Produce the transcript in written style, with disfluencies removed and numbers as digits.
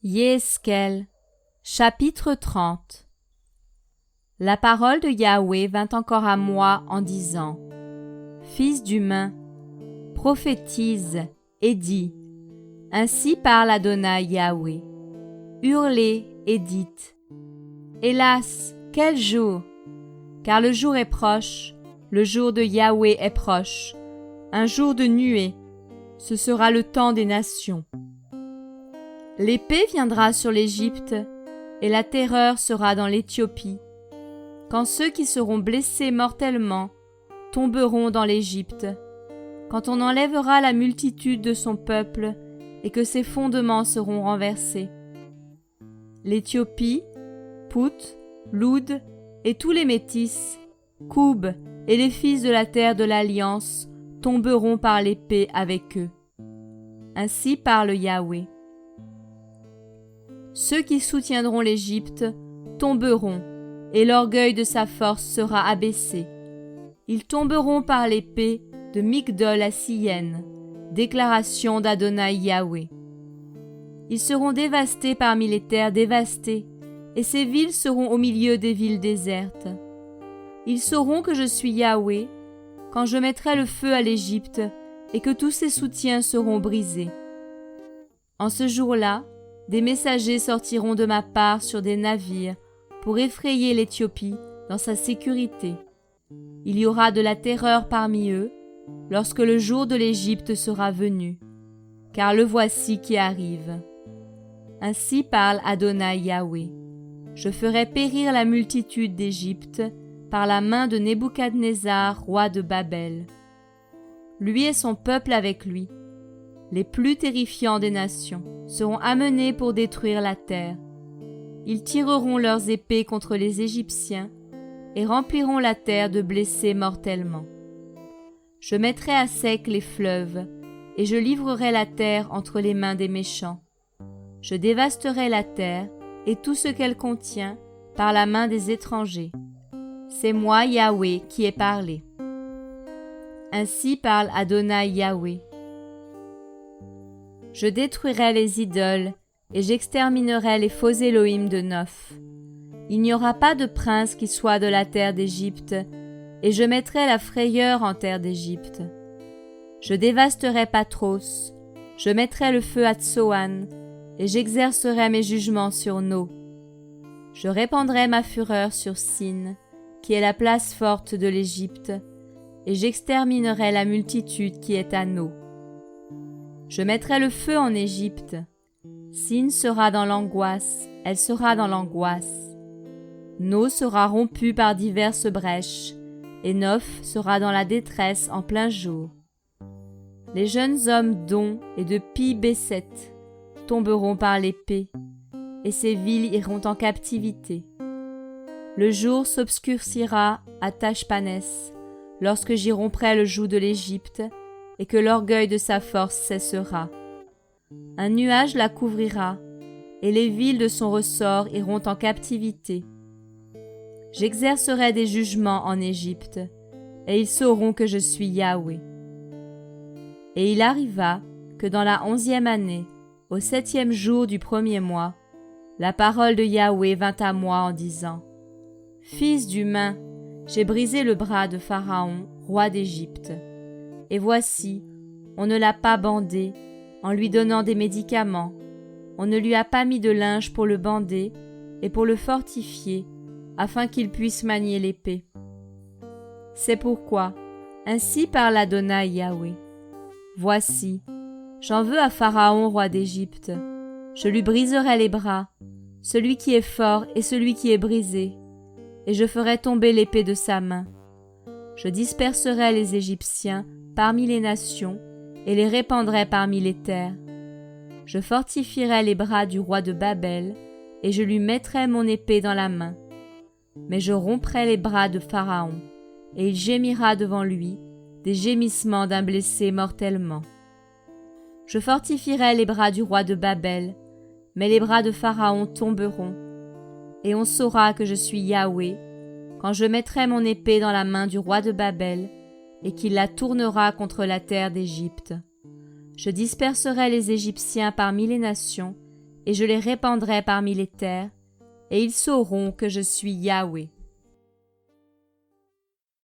Yéhezkel, chapitre 30. La parole de Yahweh vint encore à moi en disant: Fils d'humain, prophétise et dis: Ainsi parle Adonai Yahweh. Hurlez et dites: Hélas, quel jour! Car le jour est proche, le jour de Yahweh est proche, un jour de nuée, ce sera le temps des nations. L'épée viendra sur l'Égypte, et la terreur sera dans l'Éthiopie, quand ceux qui seront blessés mortellement tomberont dans l'Égypte, quand on enlèvera la multitude de son peuple et que ses fondements seront renversés. L'Éthiopie, Pout, Loud et tous les métis, Koub et les fils de la terre de l'Alliance tomberont par l'épée avec eux. Ainsi parle Yahweh. Ceux qui soutiendront l'Égypte tomberont, et l'orgueil de sa force sera abaissé. Ils tomberont par l'épée de Migdol à Syène, déclaration d'Adonai Yahweh. Ils seront dévastés parmi les terres dévastées, et ces villes seront au milieu des villes désertes. Ils sauront que je suis Yahweh, quand je mettrai le feu à l'Égypte, et que tous ses soutiens seront brisés. En ce jour-là, des messagers sortiront de ma part sur des navires pour effrayer l'Éthiopie dans sa sécurité. Il y aura de la terreur parmi eux lorsque le jour de l'Égypte sera venu, car le voici qui arrive. Ainsi parle Adonai Yahweh. Je ferai périr la multitude d'Égypte par la main de Nebuchadnezzar, roi de Babel. Lui et son peuple avec lui, les plus terrifiants des nations, seront amenés pour détruire la terre. Ils tireront leurs épées contre les Égyptiens et rempliront la terre de blessés mortellement. Je mettrai à sec les fleuves et je livrerai la terre entre les mains des méchants. Je dévasterai la terre et tout ce qu'elle contient par la main des étrangers. C'est moi, Yahweh, qui ai parlé. Ainsi parle Adonai Yahweh. Je détruirai les idoles et j'exterminerai les faux Élohim de Noph. Il n'y aura pas de prince qui soit de la terre d'Égypte, et je mettrai la frayeur en terre d'Égypte. Je dévasterai Patros, je mettrai le feu à Tsoan, et j'exercerai mes jugements sur No. Je répandrai ma fureur sur Sin, qui est la place forte de l'Égypte, et j'exterminerai la multitude qui est à No. Je mettrai le feu en Égypte. Sin sera dans l'angoisse, elle sera dans l'angoisse. No sera rompu par diverses brèches, et Noph sera dans la détresse en plein jour. Les jeunes hommes d'On et de Pi-Besset tomberont par l'épée, et ces villes iront en captivité. Le jour s'obscurcira à Tachpanès, lorsque j'y romprai le joug de l'Égypte, et que l'orgueil de sa force cessera. Un nuage la couvrira, et les villes de son ressort iront en captivité. J'exercerai des jugements en Égypte, et ils sauront que je suis Yahweh. Et il arriva que dans la 11e année, au 7e jour du 1er mois, la parole de Yahweh vint à moi en disant: Fils d'humain, j'ai brisé le bras de Pharaon, roi d'Égypte. Et voici, on ne l'a pas bandé en lui donnant des médicaments, on ne lui a pas mis de linge pour le bander et pour le fortifier, afin qu'il puisse manier l'épée. C'est pourquoi, ainsi parle Adonai Yahweh. Voici, j'en veux à Pharaon, roi d'Égypte. Je lui briserai les bras, celui qui est fort et celui qui est brisé, et je ferai tomber l'épée de sa main. Je disperserai les Égyptiens parmi les nations et les répandrai parmi les terres. Je fortifierai les bras du roi de Babel et je lui mettrai mon épée dans la main. Mais je romprai les bras de Pharaon et il gémira devant lui des gémissements d'un blessé mortellement. Je fortifierai les bras du roi de Babel, mais les bras de Pharaon tomberont, et on saura que je suis Yahweh quand je mettrai mon épée dans la main du roi de Babel et qu'il la tournera contre la terre d'Égypte. Je disperserai les Égyptiens parmi les nations et je les répandrai parmi les terres, et ils sauront que je suis Yahweh.